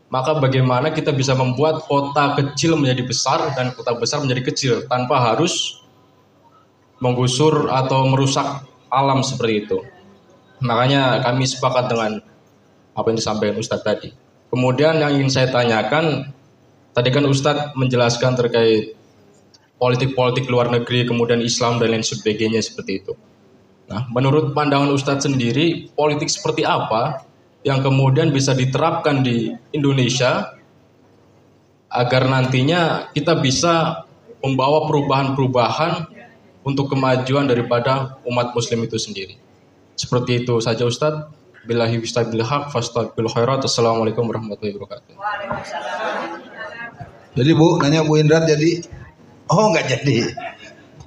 Maka bagaimana kita bisa membuat kota kecil menjadi besar dan kota besar menjadi kecil tanpa harus menggusur atau merusak alam seperti itu. Makanya kami sepakat dengan apa yang disampaikan Ustadz tadi. Kemudian yang ingin saya tanyakan, tadi kan Ustadz menjelaskan terkait politik-politik luar negeri, kemudian Islam dan lain sebagainya seperti itu. Nah, menurut pandangan Ustadz sendiri, politik seperti apa yang kemudian bisa diterapkan di Indonesia agar nantinya kita bisa membawa perubahan-perubahan untuk kemajuan daripada umat muslim itu sendiri. Seperti itu saja Ustadz. Billahi bistabil haq fastaqbil khairat. Assalamualaikum warahmatullahi wabarakatuh. Jadi Bu, nanya Bu Indra jadi? Oh nggak jadi.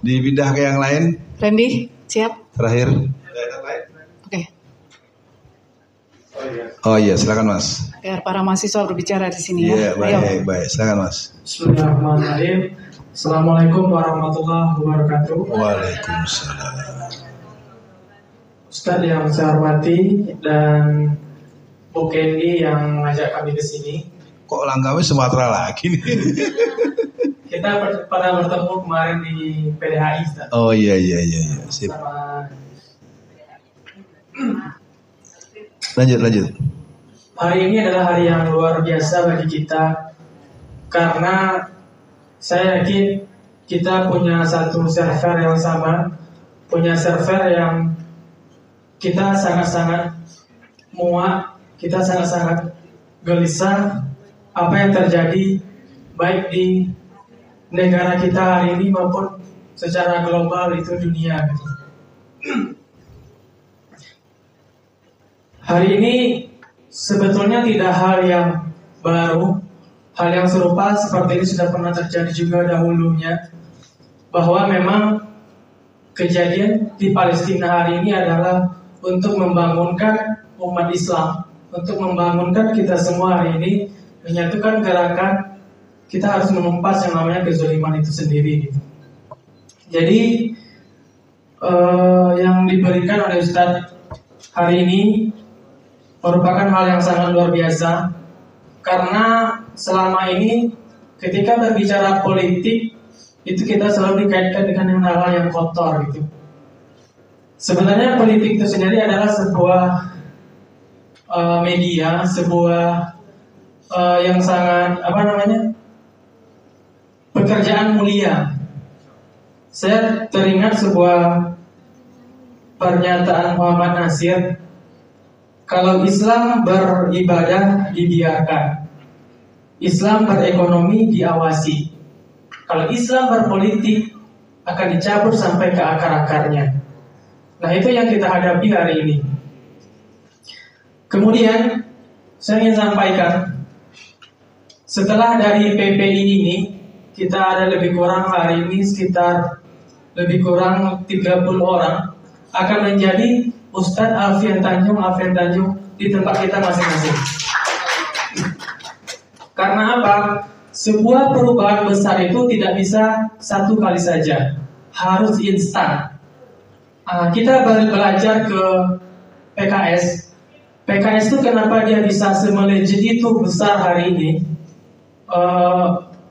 Dipindah ke yang lain. Randy, siap? Terakhir. Oke. Oh iya, silakan Mas. Biar para mahasiswa berbicara di sini ya. Iya, baik. Silakan Mas. Bismillahirrahmanirrahim. Assalamualaikum warahmatullahi wabarakatuh. Waalaikumsalam. Ustadz yang saya hormati dan Bu Kendi yang mengajak kami ke sini. Kok langkahnya Sumatera lagi nih? Kita pernah bertemu kemarin di PDHI, Ustadz. Oh iya. Sip. Lanjut. Hari ini adalah hari yang luar biasa bagi kita karena saya yakin kita punya satu server yang sama, punya server yang kita sangat-sangat muak, kita sangat-sangat gelisah apa yang terjadi baik di negara kita hari ini maupun secara global itu dunia. Hari ini sebetulnya tidak hal yang baru, hal yang serupa seperti ini sudah pernah terjadi juga dahulunya, bahwa memang kejadian di Palestina hari ini adalah untuk membangunkan umat Islam, untuk membangunkan kita semua hari ini, menyatukan gerakan kita harus menumpas yang namanya kezaliman itu sendiri. Jadi yang diberikan oleh Ustadz hari ini merupakan hal yang sangat luar biasa, karena selama ini ketika berbicara politik itu kita selalu dikaitkan dengan hal-hal yang kotor gitu. Sebenarnya politik itu sendiri adalah sebuah media, sebuah yang sangat pekerjaan mulia. Saya teringat sebuah pernyataan Muhammad Nasir, kalau Islam beribadah dibiarkan, Islam berekonomi diawasi, kalau Islam berpolitik akan dicabut sampai ke akar-akarnya. Nah, itu yang kita hadapi hari ini. Kemudian saya ingin sampaikan, setelah dari PPI ini, kita ada lebih kurang hari ini sekitar lebih kurang 30 orang akan menjadi Ustadz Alfian Tanjung di tempat kita masing-masing. Karena apa? Sebuah perubahan besar itu tidak bisa satu kali saja, harus instan. Kita belajar ke PKS. PKS itu kenapa dia bisa semelejit itu besar hari ini?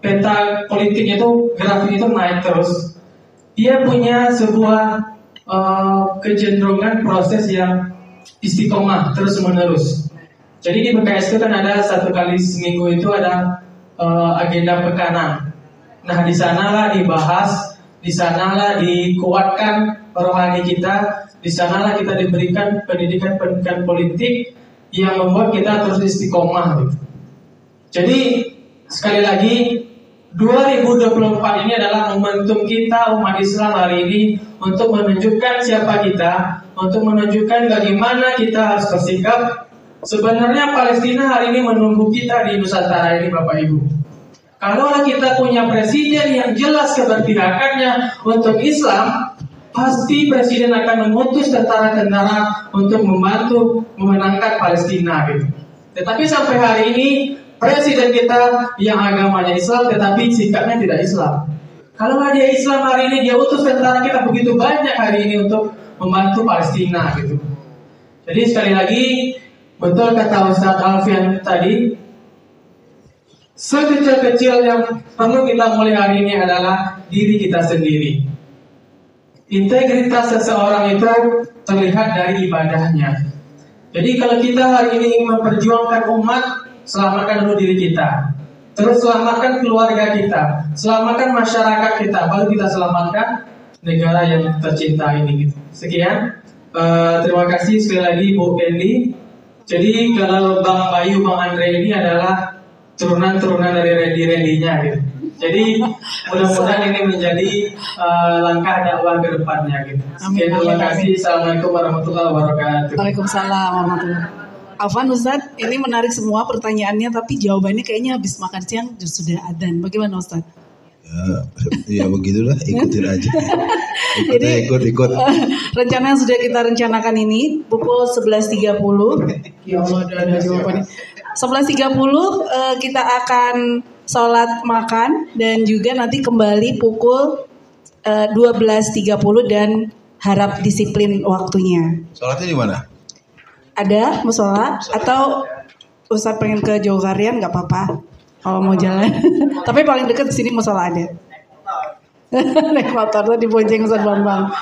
Peta politiknya itu, grafik itu naik terus. Dia punya sebuah kecenderungan proses yang istiqomah terus menerus. Jadi di PKS itu kan ada satu kali seminggu itu ada agenda pekanan. Nah, di sanalah dibahas, di sanalah dikuatkan rohani kita, di sanalah kita diberikan pendidikan politik yang membuat kita terus istiqomah. Jadi sekali lagi 2024 ini adalah momentum kita umat Islam hari ini untuk menunjukkan siapa kita, untuk menunjukkan bagaimana kita harus bersikap. Sebenarnya Palestina hari ini menunggu kita di Nusantara ini, Bapak Ibu. Kalau kita punya presiden yang jelas keberpihakannya untuk Islam, pasti presiden akan mengutus tentara-tentara untuk membantu memenangkan Palestina gitu. Tetapi sampai hari ini presiden kita yang agamanya Islam tetapi sikapnya tidak Islam. Kalau dia Islam hari ini, dia utus tentara kita begitu banyak hari ini untuk membantu Palestina gitu. Jadi sekali lagi, betul kata Ustadz Alfian tadi, sekecil-kecil yang perlu kita mulai hari ini adalah diri kita sendiri. Integritas seseorang itu terlihat dari ibadahnya. Jadi kalau kita hari ini ingin memperjuangkan umat, selamatkan dulu diri kita. Terus selamatkan keluarga kita, selamatkan masyarakat kita, baru kita selamatkan negara yang tercinta ini. Gitu. Sekian, terima kasih sekali lagi Bu Candy. Jadi kalau Bang Bayu, Bang Andre ini adalah turunan-turunan dari Randy-Randy-nya gitu. Jadi mudah-mudahan ini menjadi langkah dakwah ke depannya gitu. Sekian, terima kasih. Assalamualaikum warahmatullahi wabarakatuh. Waalaikumsalam warahmatullahi wabarakatuh. Afwan Ustadz, ini menarik semua pertanyaannya, tapi jawabannya kayaknya habis makan siang sudah adzan. Bagaimana Ustadz? Ya begitulah, ikutin aja. Ikut. Rencana yang sudah kita rencanakan ini pukul 11.30. Ya Allah, ada jawabannya. 11.30 kita akan sholat makan dan juga nanti kembali pukul 12.30 dan harap disiplin waktunya. Sholatnya di mana? Ada musola atau Ustadz pengen ke Jogarian nggak apa-apa kalau mau jalan. Tapi paling dekat di sini musola ada. Naik motor tuh dibonceng Ustadz Bambang.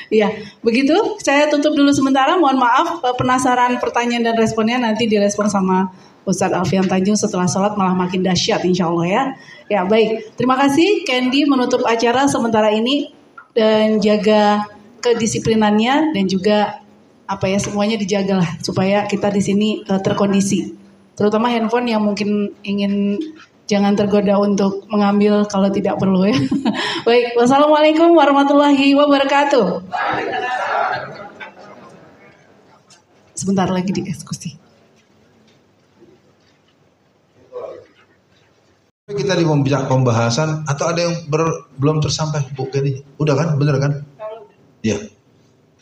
Iya, begitu. Saya tutup dulu sementara. Mohon maaf, penasaran pertanyaan dan responnya nanti direspon sama Ustadz Alfian Tanjung setelah sholat, malah makin dahsyat insya Allah ya. Ya baik, terima kasih Candy menutup acara sementara ini dan jaga kedisiplinannya dan juga semuanya dijagalah supaya kita di sini terkondisi. Terutama handphone yang mungkin jangan tergoda untuk mengambil kalau tidak perlu ya. Baik, wassalamualaikum warahmatullahi wabarakatuh. Sebentar lagi dieksekusi. Kita di pembahasan atau ada yang belum tersampai Bu Kenny? Udah kan? Bener kan? Iya.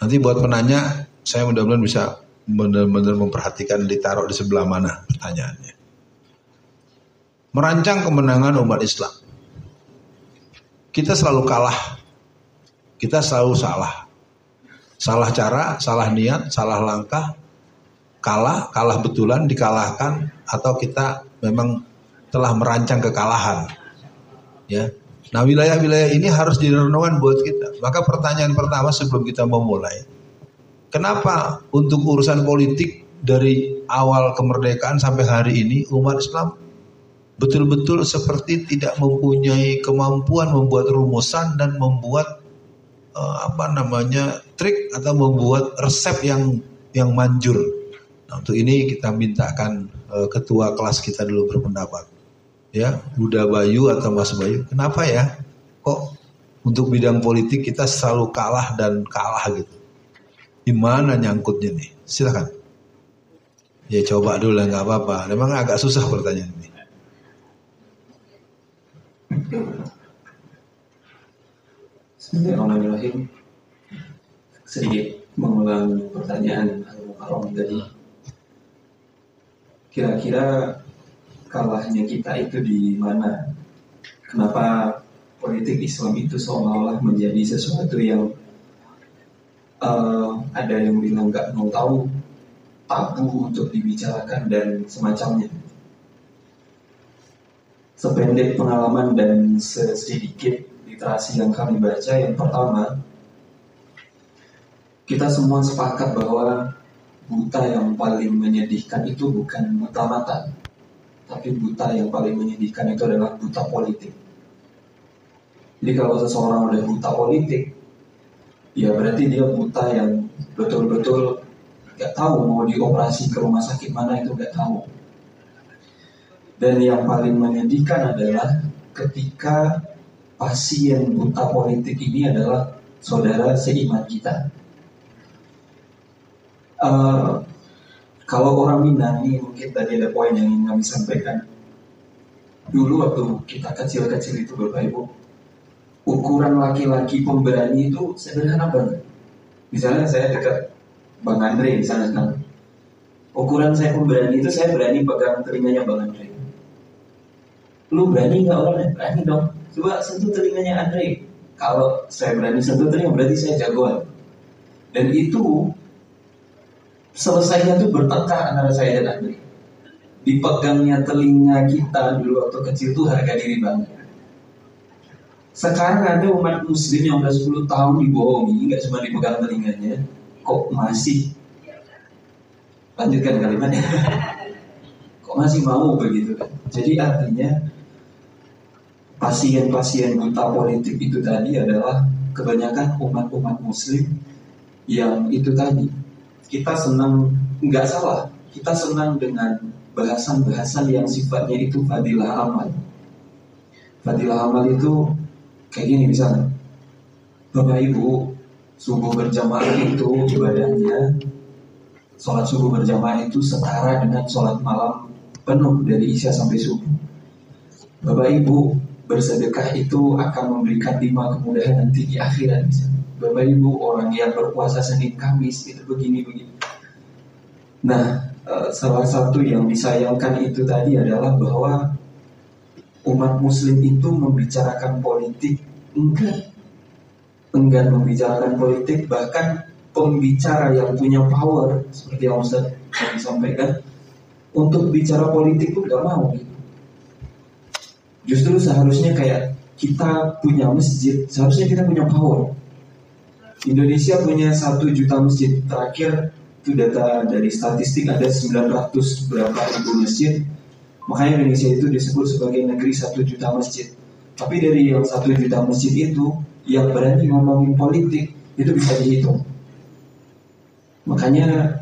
Nanti buat penanya, saya mudah-mudahan bisa benar-benar memperhatikan ditaruh di sebelah mana pertanyaannya. Merancang kemenangan umat Islam. Kita selalu kalah. Kita selalu salah. Salah cara, salah niat, salah langkah. Kalah betulan, dikalahkan. Atau kita memang telah merancang kekalahan. Ya. Nah wilayah-wilayah ini harus direnungkan buat kita. Maka pertanyaan pertama sebelum kita memulai. Kenapa untuk urusan politik dari awal kemerdekaan sampai hari ini umat Islam betul-betul seperti tidak mempunyai kemampuan membuat rumusan dan membuat trik atau membuat resep yang manjur. Nah, untuk ini kita mintakan ketua kelas kita dulu berpendapat. Ya, Buddha Bayu atau Mas Bayu. Kenapa ya? Kok untuk bidang politik kita selalu kalah gitu. Di mana nyangkutnya nih? Silakan. Ya coba dulu lah, nggak apa-apa. Memang agak susah pertanyaan ini. Bismillahirrahmanirrahim. Sedikit mengulang pertanyaan Al-Mukarram tadi. Kira-kira kalahnya kita itu di mana? Kenapa politik Islam itu seolah-olah menjadi sesuatu yang ada yang bilang nggak mau tahu, tabu untuk dibicarakan dan semacamnya. Sependek pengalaman dan sedikit literasi yang kami baca, yang pertama, kita semua sepakat bahwa buta yang paling menyedihkan itu bukan buta mata, tapi buta yang paling menyedihkan itu adalah buta politik. Jadi kalau seseorang udah buta politik, ya berarti dia buta yang betul-betul gak tahu mau dioperasi ke rumah sakit mana, itu gak tahu. Dan yang paling menyedihkan adalah ketika pasien buta politik ini adalah saudara seiman kita. Kalau orang Minang ini mungkin tadi ada poin yang ingin kami sampaikan. Dulu waktu kita kecil-kecil itu Bapak Ibu, ukuran laki-laki pemberani itu sederhana banget. Misalnya saya dekat Bang Andre di sana sekarang. Ukuran saya pemberani itu saya berani pegang telinganya Bang Andre. Lu berani nggak orangnya? Berani dong. Coba sentuh telinganya Andre. Kalau saya berani sentuh telinga berarti saya jagoan. Dan itu selesainya tuh bertengkar antara saya dan Andre. dipegangnya telinga kita dulu waktu kecil tuh harga diri banget. Sekarang ada umat muslim yang udah 10 tahun dibohongi, nggak cuma dipegang telinganya, kok masih, lanjutkan kalimatnya, kok masih mau begitu kan. Jadi artinya pasien-pasien buta politik itu tadi adalah kebanyakan umat-umat muslim yang itu tadi, kita senang, nggak salah, kita senang dengan bahasan-bahasan yang sifatnya itu fadilah amal. Fadilah amal itu kayak gini misalnya, Bapak Ibu, subuh berjamaah itu ibadahnya, sholat subuh berjamaah itu setara dengan sholat malam penuh dari isya sampai subuh. Bapak Ibu, bersedekah itu akan memberikan 5 kemudahan nanti di akhirat misalnya. Bapak Ibu, orang yang berpuasa Senin Kamis itu begini-begini. Nah, salah satu yang disayangkan itu tadi adalah bahwa umat muslim itu membicarakan politik enggan membicarakan politik, bahkan pembicara yang punya power seperti yang Ustaz sampaikan untuk bicara politik pun gak mau. Justru seharusnya kayak kita punya masjid, seharusnya kita punya power. Indonesia punya 1 juta masjid, terakhir itu data dari statistik ada 900 berapa ribu masjid. Makanya Indonesia itu disebut sebagai negeri 1 juta masjid. Tapi dari yang 1 juta masjid itu, yang berani ngomongin politik itu bisa dihitung. Makanya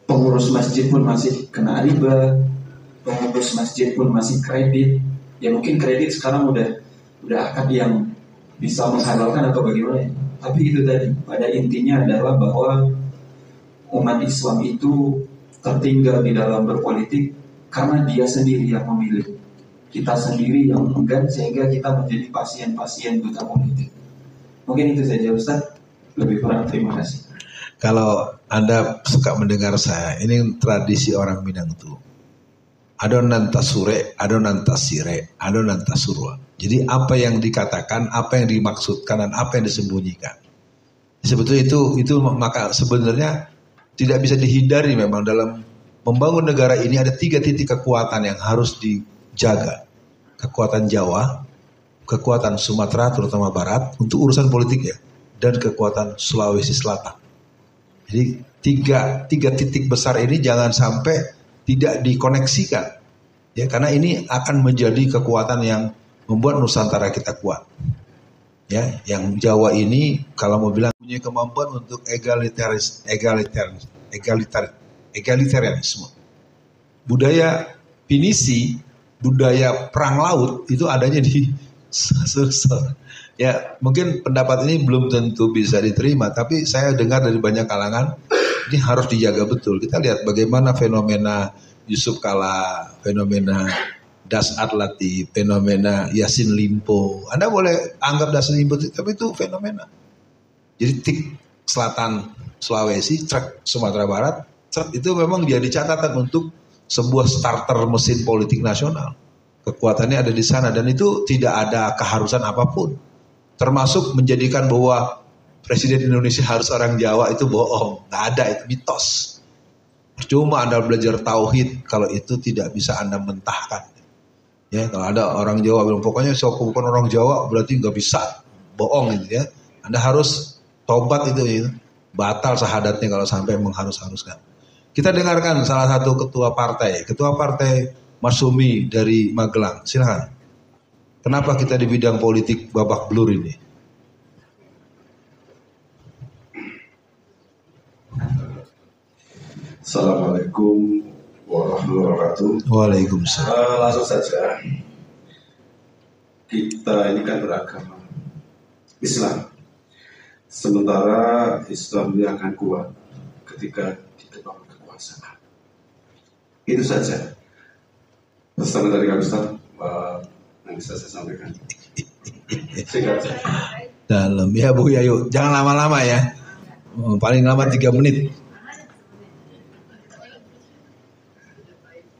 pengurus masjid pun masih kena riba, pengurus masjid pun masih kredit. Ya mungkin kredit sekarang udah akad yang bisa menghalalkan atau bagaimana. Tapi itu tadi, pada intinya adalah bahwa umat Islam itu tertinggal di dalam berpolitik karena dia sendiri yang memilih. Kita sendiri yang enggan, sehingga kita menjadi pasien-pasien buta politik. Mungkin itu saja Ustaz. Lebih kurang terima kasih. Kalau Anda suka mendengar saya, ini tradisi orang Minang tuh. Adonan tasure, adonan tasire, adonan tasurwa. Jadi apa yang dikatakan, apa yang dimaksudkan, dan apa yang disembunyikan. Sebetulnya itu maka sebenarnya tidak bisa dihindari memang dalam membangun negara ini ada 3 titik kekuatan yang harus dijaga. Kekuatan Jawa, kekuatan Sumatera terutama Barat untuk urusan politik ya, dan kekuatan Sulawesi Selatan. Jadi tiga titik besar ini jangan sampai tidak dikoneksikan. Ya, karena ini akan menjadi kekuatan yang membuat Nusantara kita kuat. Ya, yang Jawa ini kalau mau bilang punya kemampuan untuk egalitarianisme. Budaya pinisi, budaya perang laut itu adanya di Sulsel. Ya, mungkin pendapat ini belum tentu bisa diterima, tapi saya dengar dari banyak kalangan ini harus dijaga betul. Kita lihat bagaimana fenomena Yusuf Kala, fenomena Das Adlati, fenomena Yasin Limpo. Anda boleh anggap Yasin Limpo, tapi itu fenomena. Jadi tik selatan Sulawesi, trek Sumatera Barat, trek itu memang jadi catatan untuk sebuah starter mesin politik nasional. Kekuatannya ada di sana dan itu tidak ada keharusan apapun. Termasuk menjadikan bahwa Presiden Indonesia harus orang Jawa itu bohong. Nggak ada, itu mitos. Percuma Anda belajar tauhid kalau itu tidak bisa Anda mentahkan. Ya, kalau ada orang Jawa bilang pokoknya saya bukan orang Jawa berarti nggak bisa, bohong gitu ya. Anda harus tobat itu ya. Batal syahadatnya kalau sampai mengharus-haruskan. Kita dengarkan salah satu ketua partai Marsumi dari Magelang. Silakan. Kenapa kita di bidang politik babak belur ini? Assalamualaikum warahmatullahi wabarakatuh. Waalaikumsalam. Langsung saja, kita ini kan beragama Islam. Sementara Islam dia akan kuat ketika di depan kekuasaan. Itu saja pesan dari kami Ustaz yang bisa saya sampaikan. Singkat saja. Dalam ya Bu ya, yuk jangan lama-lama ya. Paling lama 3 menit.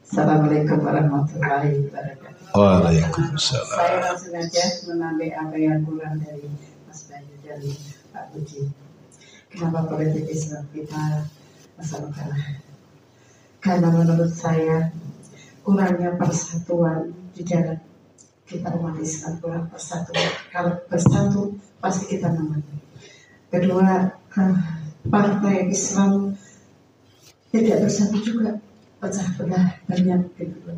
Assalamualaikum warahmatullahi wabarakatuh. Waalaikumsalam. Saya langsung aja menambah apa yang kurang dari Mas Bayu dan Pak Budi. Kenapa politik Islam kita masalah kalah? Karena menurut saya kurangnya persatuan di dalam kita umat Islam, kurang persatuan. Kalau bersatu pasti kita menang. Kedua, partai Islam tidak bersatu juga, pecah belah banyak gitu.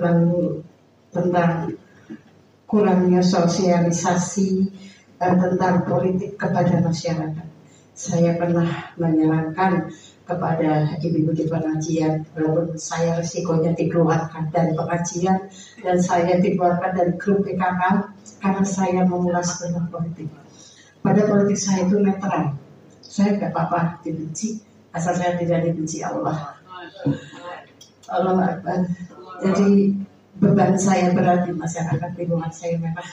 Lalu tentang kurangnya sosialisasi tentang politik kepada masyarakat. Saya pernah menyarankan kepada ibu-ibu di pengajian, walaupun saya resikonya dikeluarkan dari pengajian dan saya dikeluarkan dari grup PKK karena saya mengulas tentang politik. Pada politik saya itu netral. Saya tidak apa-apa dibenci, asal saya tidak dibenci Allah. Allah Akbar. Jadi beban saya berat di masyarakat, lingkungan saya merah.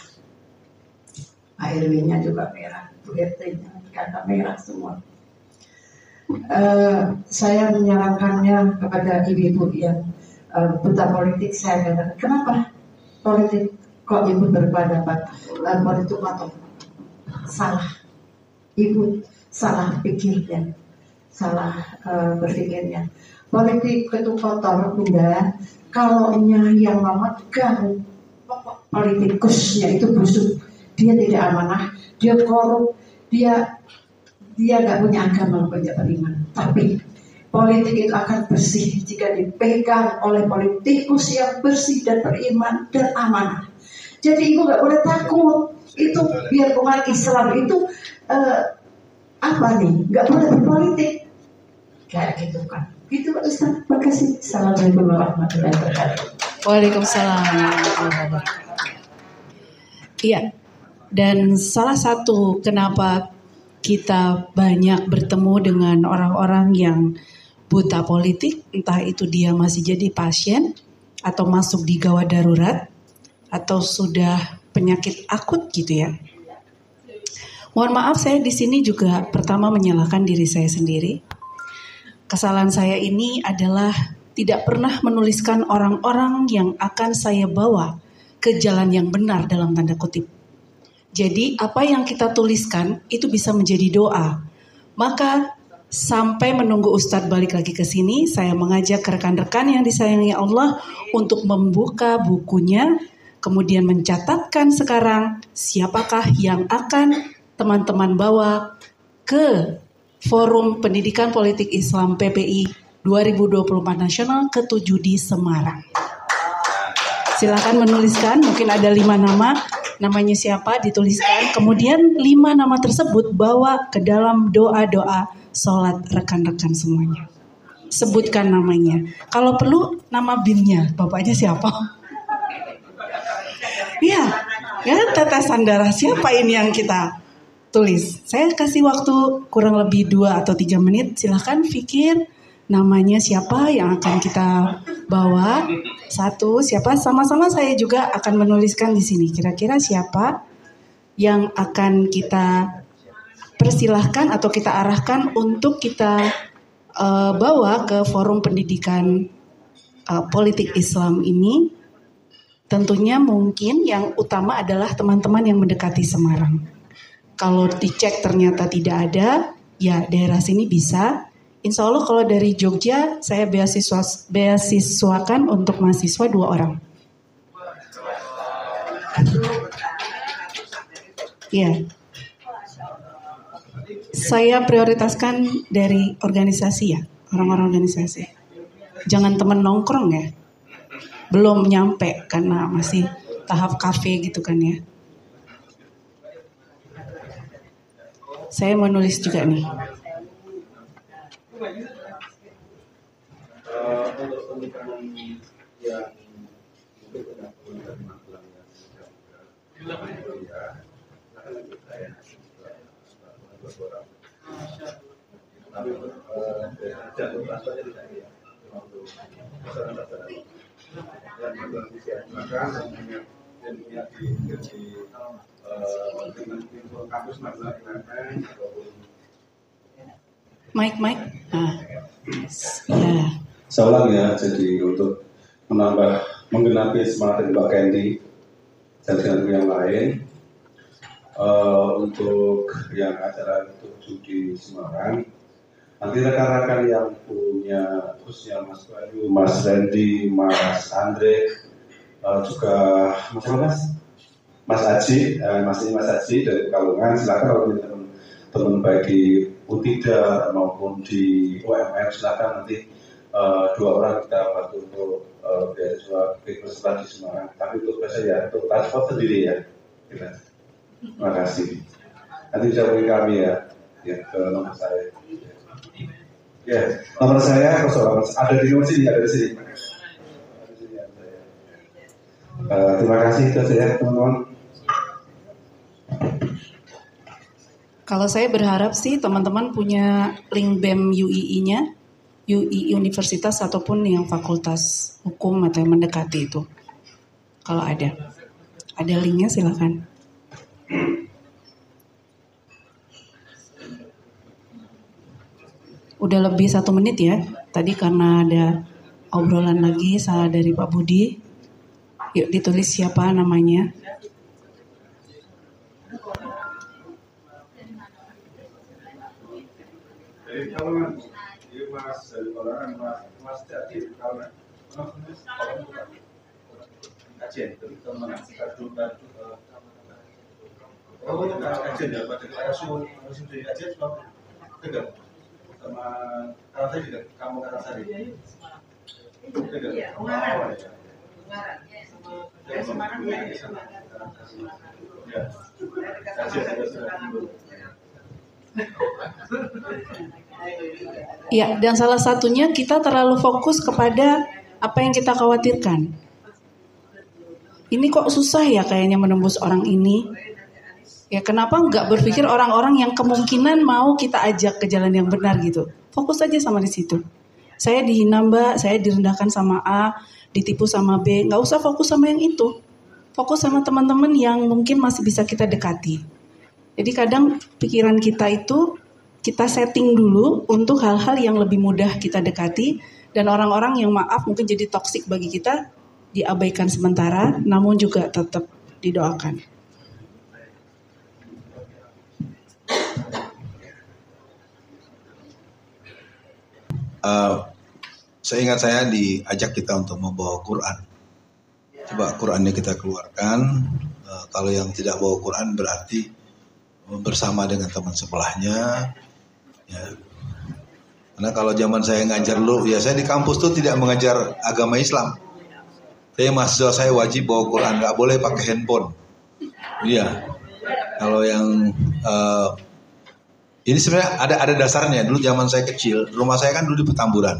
ARW-nya juga merah, RT-nya kata merah semua. Saya menyarankannya kepada ibu-ibu yang buta politik. Saya katakan, kenapa politik kok ibu berpendapat politik kotor? Salah, ibu salah pikirnya, salah berpikirnya. Politik itu kotor, bunda. Kalau yang memegang politikusnya itu busuk, dia tidak amanah, dia korup, dia nggak punya agama, punya beriman. Tapi politik itu akan bersih jika dipegang oleh politikus yang bersih dan beriman dan amanah. Jadi ibu nggak boleh takut. Itu biar umat Islam itu nggak boleh berpolitik kayak gitu kan. Gitu Pak Ustaz. Terima kasih. Assalamualaikum warahmatullahi wabarakatuh. Waalaikumsalam warahmatullahi wabarakatuh. Iya. Dan salah satu kenapa kita banyak bertemu dengan orang-orang yang buta politik, entah itu dia masih jadi pasien atau masuk di gawat darurat atau sudah penyakit akut gitu ya. Mohon maaf, saya di sini juga pertama menyalahkan diri saya sendiri. Kesalahan saya ini adalah tidak pernah menuliskan orang-orang yang akan saya bawa ke jalan yang benar dalam tanda kutip. Jadi apa yang kita tuliskan itu bisa menjadi doa. Maka sampai menunggu Ustadz balik lagi ke sini, saya mengajak rekan-rekan yang disayangi Allah untuk membuka bukunya, kemudian mencatatkan sekarang siapakah yang akan teman-teman bawa ke Forum Pendidikan Politik Islam PPI 2024 Nasional ke-7 di Semarang. Silakan menuliskan, mungkin ada 5 nama, namanya siapa dituliskan, kemudian 5 nama tersebut bawa ke dalam doa-doa sholat rekan-rekan semuanya. Sebutkan namanya. Kalau perlu nama BIN-nya, bapaknya siapa? Iya, ya tetesan darah siapa ini yang kita tulis. Saya kasih waktu kurang lebih 2 atau 3 menit. Silahkan pikir namanya siapa yang akan kita bawa. 1, siapa? Sama-sama saya juga akan menuliskan di sini. Kira-kira siapa yang akan kita persilahkan atau kita arahkan untuk kita bawa ke Forum Pendidikan Politik Islam ini. Tentunya mungkin yang utama adalah teman-teman yang mendekati Semarang. Kalau dicek ternyata tidak ada, ya daerah sini bisa. Insya Allah kalau dari Jogja saya beasiswakan untuk mahasiswa 2 orang. Ya, saya prioritaskan dari organisasi ya, orang-orang organisasi. Jangan teman nongkrong ya, belum nyampe karena masih tahap kafe gitu kan ya. Saya mau nulis juga nih. Untuk teman-teman yang mungkin tidak menerima pelanggan tapi jatuh rasanya tidak ya untuk masyarakat yang disiapkan dan niat di kampus masyarakat ataupun Mike. Ya. Saya ulang ya, jadi untuk menggenapi semangat Mbak Candy dan yang lain, untuk yang acara 7 di Semarang, Nanti rekan-rekan yang punya, khususnya Mas Bayu, Mas Randy, Mas Andre, juga Mas Haji, Mas Haji dari Pekalongan, silakan kalau teman-teman baik di U3 maupun di UMR, silakan nanti 2 orang kita bantu untuk beasiswa bersekolah di Semarang. Tapi untuk biasa ya, untuk transport sendiri ya. Terima kasih. Nanti bisa beri kami ya ke nomor saya. Ya, nomor saya 08, ada di nomor sini, ada di sini. Terima kasih itu ya teman-teman. Kalau saya berharap sih teman-teman punya link BEM UII-nya, UI Universitas ataupun yang fakultas hukum atau yang mendekati itu. Kalau ada linknya silakan. Udah lebih 1 menit ya. Tadi karena ada obrolan lagi dari Pak Budi. Yuk ditulis siapa namanya. Dari Pekalongan, Mas dari Pekalongan, Mas Jati Pekalongan. Kajian, dari teman kajian ya, pada langsung dari kajian sebab tegal. Sama kalau saya juga kamu kata sari. Tegal. Iya, Ungaran. Semarang ya. Ya, dan salah satunya kita terlalu fokus kepada apa yang kita khawatirkan. Ini kok susah ya kayaknya menembus orang ini. Ya kenapa nggak berpikir orang-orang yang kemungkinan mau kita ajak ke jalan yang benar gitu. Fokus aja sama di situ. Saya dihina Mbak, saya direndahkan sama A, ditipu sama B. Nggak usah fokus sama yang itu. Fokus sama teman-teman yang mungkin masih bisa kita dekati. Jadi kadang pikiran kita itu kita setting dulu untuk hal-hal yang lebih mudah kita dekati. Dan orang-orang yang maaf mungkin jadi toksik bagi kita, diabaikan sementara, namun juga tetap didoakan. Seingat saya diajak kita untuk membawa Quran. Coba Qurannya kita keluarkan. Kalau yang tidak bawa Quran berarti bersama dengan teman sebelahnya. Ya. Karena kalau zaman saya ngajar dulu, ya saya di kampus tuh tidak mengajar agama Islam. Tapi mahasiswa saya wajib bawa Quran, nggak boleh pakai handphone. Iya. Kalau yang ini sebenarnya ada dasarnya. Dulu zaman saya kecil, rumah saya kan dulu di Petamburan.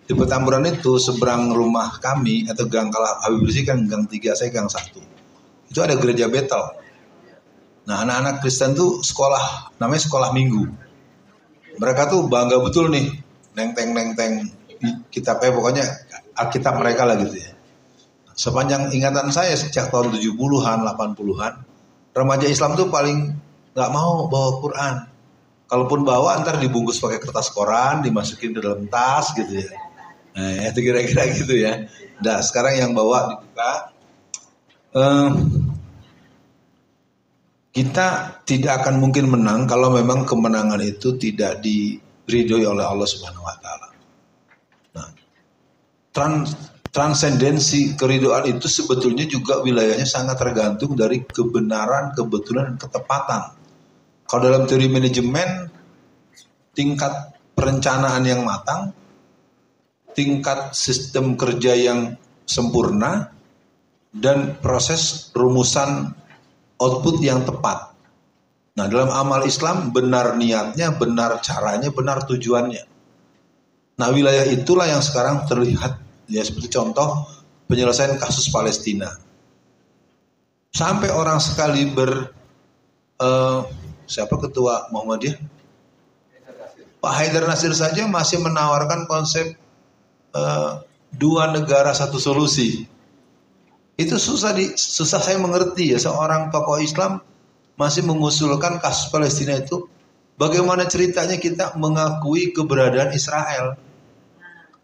Di Petamburan itu seberang rumah kami atau gang, kalau Habib Rizik kan gang 3, saya gang 1. Itu ada gereja Betel. Nah anak-anak Kristen tuh sekolah, namanya sekolah minggu. Mereka tuh bangga betul nih, neng-teng kitabnya, pokoknya Alkitab mereka lah gitu ya. Sepanjang ingatan saya sejak tahun 70-an, 80-an, remaja Islam tuh paling gak mau bawa Quran. Kalaupun bawa ntar dibungkus pakai kertas koran, dimasukin ke dalam tas gitu ya. Nah itu kira-kira gitu ya. Nah sekarang yang bawa dibuka. Kita tidak akan mungkin menang kalau memang kemenangan itu tidak diridhoi oleh Allah Subhanahu wa taala. Nah, transendensi keridhaan itu sebetulnya juga wilayahnya sangat tergantung dari kebenaran, kebetulan dan ketepatan. Kalau dalam teori manajemen, tingkat perencanaan yang matang, tingkat sistem kerja yang sempurna, dan proses rumusan output yang tepat. Nah, dalam amal Islam benar niatnya, benar caranya, benar tujuannya. Nah, wilayah itulah yang sekarang terlihat ya seperti contoh penyelesaian kasus Palestina. Sampai orang sekali siapa ketua Muhammadiyah? Pak Haidar Nasir saja masih menawarkan konsep 2 negara 1 solusi. Itu susah saya mengerti ya, seorang tokoh Islam masih mengusulkan kasus Palestina itu. Bagaimana ceritanya kita mengakui keberadaan Israel?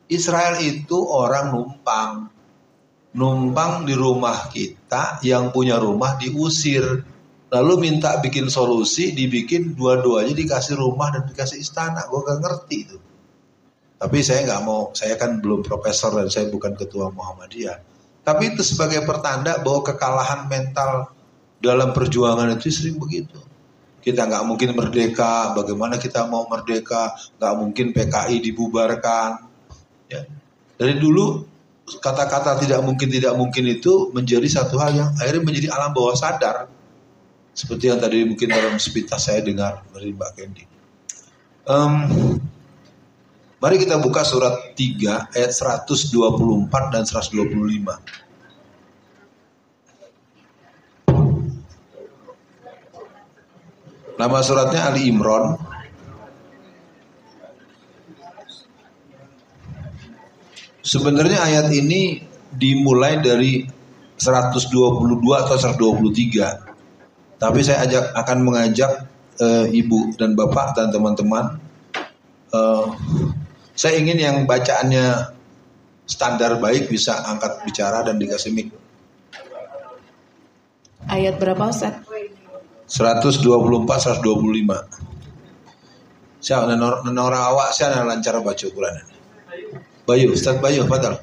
Israel itu orang numpang di rumah kita, yang punya rumah diusir. lalu minta bikin solusi, dibikin dua-duanya dikasih rumah dan dikasih istana. Gue gak ngerti itu. Tapi saya nggak mau, saya kan belum profesor dan saya bukan ketua Muhammadiyah. Tapi itu sebagai pertanda bahwa kekalahan mental dalam perjuangan itu sering begitu. Kita nggak mungkin merdeka, bagaimana kita mau merdeka? Nggak mungkin PKI dibubarkan. Ya. Dari dulu kata-kata tidak mungkin itu menjadi satu hal yang akhirnya menjadi alam bawah sadar. Seperti yang tadi mungkin dalam sepintas saya dengar dari Mbak Kendi. Mari kita buka surat 3 ayat 124 dan 125. Nama suratnya Ali Imran. Sebenarnya ayat ini dimulai dari 122 atau 123. Tapi saya akan mengajak ibu dan bapak dan teman-teman. Saya ingin yang bacaannya standar baik bisa angkat bicara dan dikasih mic. Ayat berapa Ustaz? 124, 125. Saya orang awak saya lancar baca Quran. Bayu, Ustaz Bayu, padahal.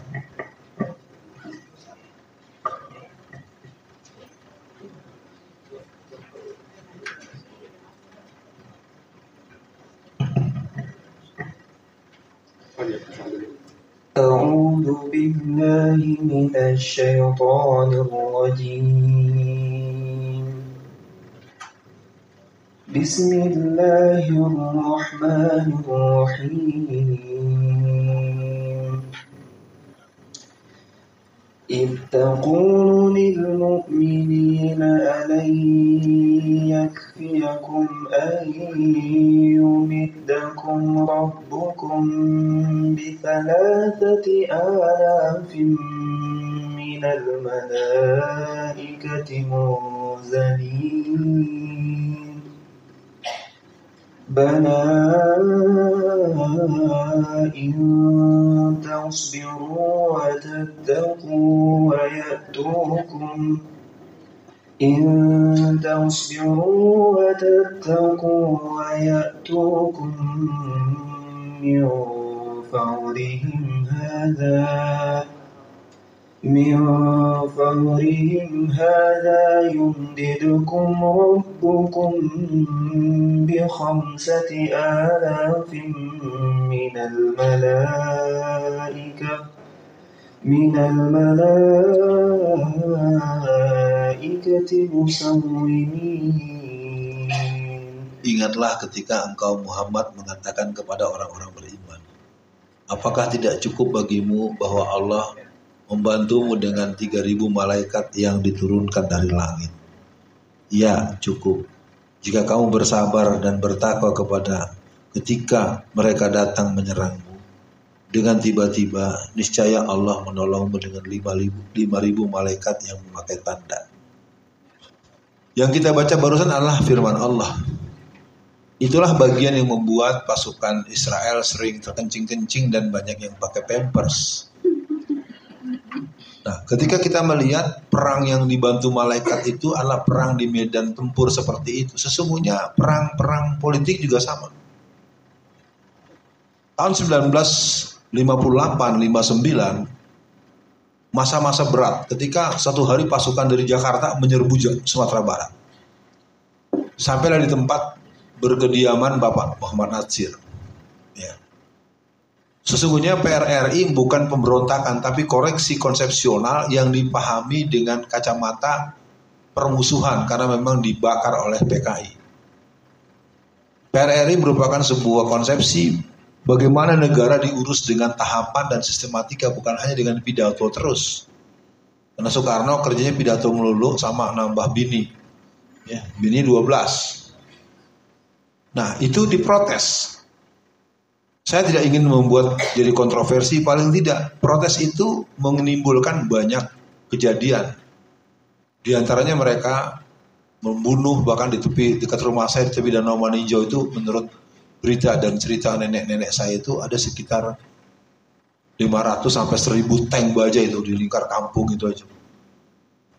أعوذ بالله من الشيطان الرجيم بسم الله الرحمن الرحيم إذ تقول للمؤمنين ألن يكفيكم أن يمدكم ربكم ب3,000 من الملائكة منزلين بلى إن تصبروا وتتقوا ويأتوكم من فورهم هذا يمددكم ربكم ب5,000 من الملائكة مسومين. Ingatlah ketika engkau Muhammad mengatakan kepada orang-orang beriman, apakah tidak cukup bagimu bahwa Allah membantumu dengan 3.000 malaikat yang diturunkan dari langit? Ya, cukup. Jika kamu bersabar dan bertakwa kepada ketika mereka datang menyerangmu, dengan tiba-tiba niscaya Allah menolongmu dengan 5.000 malaikat yang memakai tanda. Yang kita baca barusan adalah firman Allah. Itulah bagian yang membuat pasukan Israel sering terkencing-kencing dan banyak yang pakai pampers. Nah, ketika kita melihat perang yang dibantu malaikat itu adalah perang di medan tempur seperti itu, sesungguhnya perang politik juga sama. Tahun 1958-59, masa-masa berat ketika satu hari pasukan dari Jakarta menyerbu Sumatera Barat. Sampailah di tempat berkediaman Bapak Muhammad Natsir. Ya. Sesungguhnya PRRI bukan pemberontakan, tapi koreksi konsepsional yang dipahami dengan kacamata permusuhan karena memang dibakar oleh PKI. PRRI merupakan sebuah konsepsi bagaimana negara diurus dengan tahapan dan sistematika, bukan hanya dengan pidato terus. Karena Soekarno kerjanya pidato melulu sama nambah bini. Ya, bini 12. Nah, itu diprotes. Saya tidak ingin membuat jadi kontroversi, paling tidak protes itu menimbulkan banyak kejadian. Di antaranya mereka membunuh, bahkan di tepi dekat rumah saya di tepi Danau Maninjau itu, menurut berita dan cerita nenek-nenek saya itu ada sekitar 500 sampai 1.000 tank baja itu di lingkar kampung itu aja.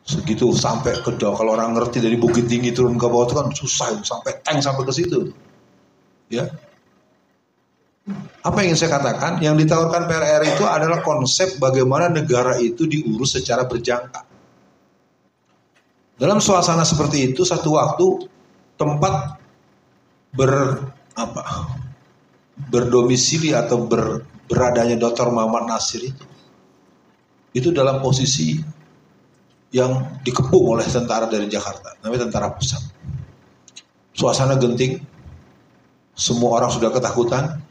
Segitu sampai ke kalau orang ngerti dari Bukit Tinggi turun ke bawah itu kan susah, sampai tank sampai ke situ. Ya. Apa yang ingin saya katakan? Yang ditawarkan PRR itu adalah konsep bagaimana negara itu diurus secara berjangka. Dalam suasana seperti itu, satu waktu tempat berdomisili atau beradanya Dr. Muhammad Nasir itu dalam posisi yang dikepung oleh tentara dari Jakarta, namanya tentara pusat. Suasana genting, semua orang sudah ketakutan,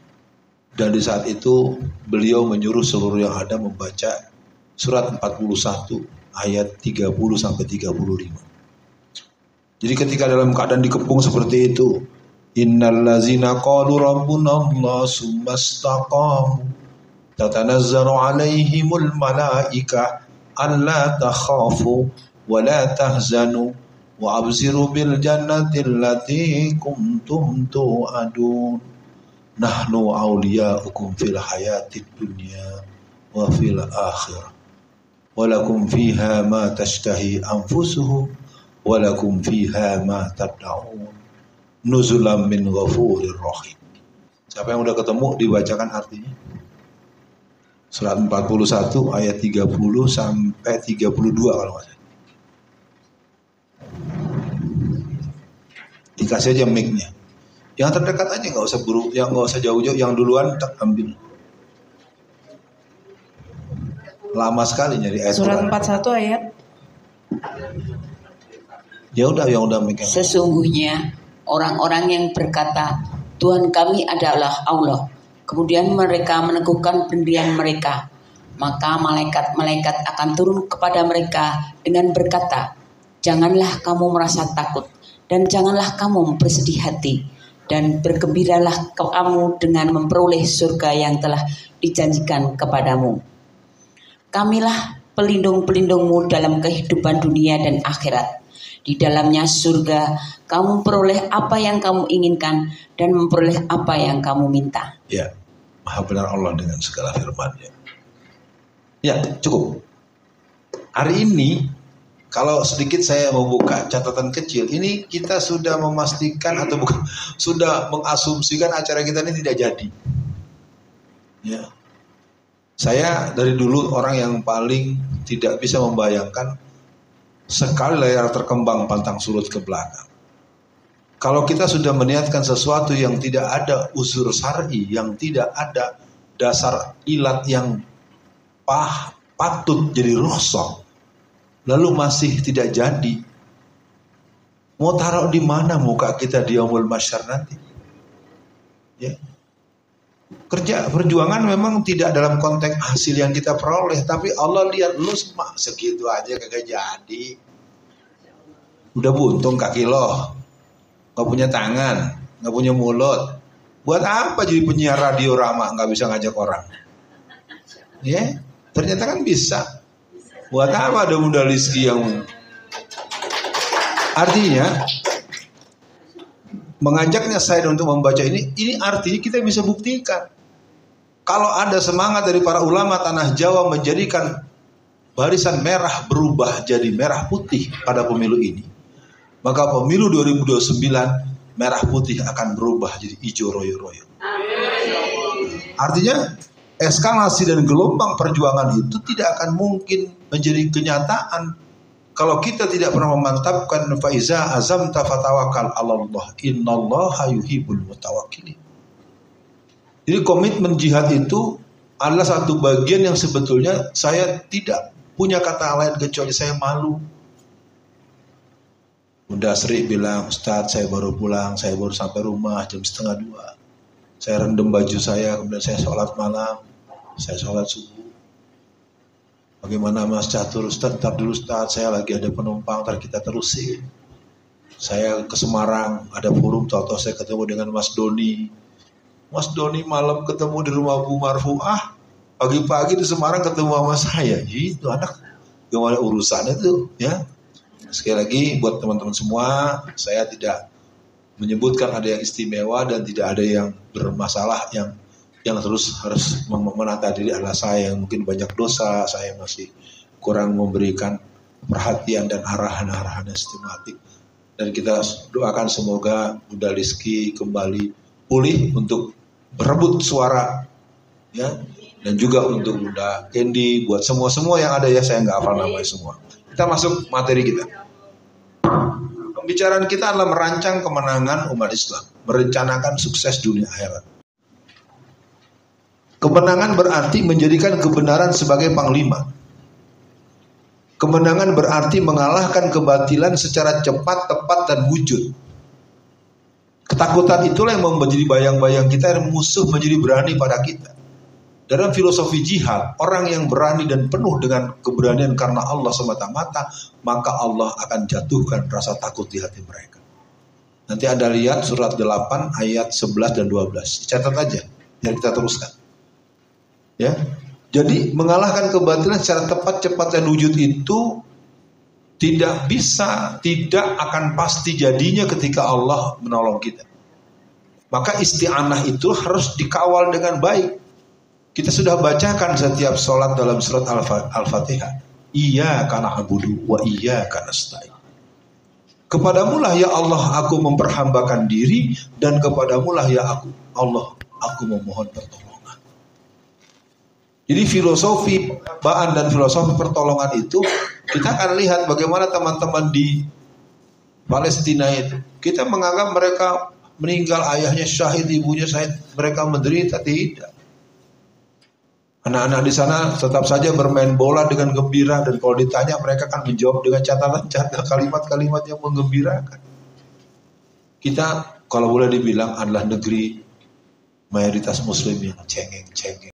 dan di saat itu beliau menyuruh seluruh yang ada membaca surat 41 ayat 30 sampai 35. Jadi ketika dalam keadaan dikepung seperti itu, innallazina qalu rabbuna Allah sumastaqamu tatanazzalu alaihimul malaika alla takhafu wa la tahzanu wa absiru bil jannati allati kuntum tu'adun nahnu awliya'ukum fil hayatid dunya wa fil akhirah wa lakum fiha ma tashtahi anfusuhum wa lakum fiha ma tad'un nuzulam min ghafurir rahim. Siapa yang udah ketemu dibacakan artinya? Surat 41 ayat 30 sampai 32 kalau nggak salah. Dikasih aja mic-nya. Yang terdekat aja, nggak usah buru, yang nggak usah jauh-jauh, yang duluan tak ambil. Lama sekali nyari ayat. Surat 41 ayat. Ya udah, yang udah mic-nya. Sesungguhnya orang-orang yang berkata Tuhan kami adalah Allah, kemudian mereka meneguhkan pendirian mereka, maka malaikat-malaikat akan turun kepada mereka dengan berkata, janganlah kamu merasa takut dan janganlah kamu bersedih hati, dan bergembiralah kamu dengan memperoleh surga yang telah dijanjikan kepadamu. Kamilah pelindung-pelindungmu dalam kehidupan dunia dan akhirat. Di dalamnya surga, kamu peroleh apa yang kamu inginkan dan memperoleh apa yang kamu minta. Ya, maha benar Allah dengan segala firman-Nya. Ya, cukup. Hari ini, kalau sedikit saya membuka catatan kecil, ini kita sudah memastikan atau bukan, sudah mengasumsikan acara kita ini tidak jadi. Ya. Saya dari dulu orang yang paling tidak bisa membayangkan sekali layar terkembang pantang surut ke belakang. Kalau kita sudah meniatkan sesuatu yang tidak ada unsur syar'i, yang tidak ada dasar ilat yang patut jadi rosok, lalu masih tidak jadi, mau taruh di mana muka kita di yaumul mahsyar nanti? Ya. Perjuangan memang tidak dalam konteks hasil yang kita peroleh, tapi Allah lihat lu segitu aja kagak jadi. Udah buntung kaki lo, gak punya tangan, gak punya mulut. Buat apa jadi penyiar radio Rama gak bisa ngajak orang? Ya, ternyata kan bisa. Buat apa ada Bunda Rizky yang artinya mengajaknya saya untuk membaca ini artinya kita bisa buktikan. Kalau ada semangat dari para ulama tanah Jawa menjadikan barisan merah berubah jadi merah putih pada pemilu ini, maka pemilu 2029 merah putih akan berubah jadi hijau royo-royo. Artinya eskalasi dan gelombang perjuangan itu tidak akan mungkin menjadi kenyataan kalau kita tidak pernah memantapkan faiza azamta fatawakal 'alallah innallaha yuhibbul mutawakkilin. Jadi komitmen jihad itu adalah satu bagian yang sebetulnya saya tidak punya kata lain kecuali saya malu. Bunda Sri bilang, Ustadz saya baru pulang, saya baru sampai rumah jam 1:30. Saya rendam baju saya, kemudian saya sholat malam, saya sholat subuh. Bagaimana Mas Catur, Ustadz, ntar dulu Ustadz, saya lagi ada penumpang, ntar kita terusin. Saya ke Semarang, ada forum, tahu-tahu saya ketemu dengan Mas Doni. Mas Doni malam ketemu di rumah Bu Marfuah, pagi-pagi di Semarang ketemu sama saya. Itu anak, gimana urusannya tuh, ya. Sekali lagi buat teman-teman semua, saya tidak menyebutkan ada yang istimewa dan tidak ada yang bermasalah yang terus harus menata diri adalah saya yang mungkin banyak dosa, saya masih kurang memberikan perhatian dan arahan-arahan yang sistematik. Dan kita doakan semoga Bunda Rizky kembali pulih untuk berebut suara, ya, dan juga untuk Bunda Kendi, buat semua yang ada ya, saya nggak hafal namanya semua. Kita masuk materi kita. Pembicaraan kita adalah merancang kemenangan umat Islam, merencanakan sukses dunia akhirat. Kemenangan berarti menjadikan kebenaran sebagai panglima. Kemenangan berarti mengalahkan kebatilan secara cepat, tepat, dan wujud. Ketakutan itulah yang menjadi bayang-bayang kita, dan musuh menjadi berani pada kita. Dalam filosofi jihad, orang yang berani dan penuh dengan keberanian karena Allah semata-mata, maka Allah akan jatuhkan rasa takut di hati mereka. Nanti Anda lihat surat 8 ayat 11 dan 12. Catat aja, biar kita teruskan. Ya. Jadi mengalahkan kebatilan secara tepat, cepat, dan wujud itu tidak akan pasti jadinya ketika Allah menolong kita. Maka isti'anah itu harus dikawal dengan baik. Kita sudah bacakan setiap sholat dalam surat Al-Fatihah. Iyyaka na'budu wa iyyaka nasta'in. Kepadamulah ya Allah aku memperhambakan diri, dan kepadamulah ya Allah aku memohon pertolongan. Jadi filosofi penghambaan dan filosofi pertolongan itu, kita akan lihat bagaimana teman-teman di Palestina itu. Kita menganggap mereka meninggal, ayahnya syahid, ibunya syahid, mereka menderita. Tidak. Anak-anak di sana tetap saja bermain bola dengan gembira, dan kalau ditanya mereka akan menjawab dengan catatan-catatan kalimat-kalimat yang menggembirakan. Kita kalau boleh dibilang adalah negeri mayoritas muslim yang cengeng-cengeng.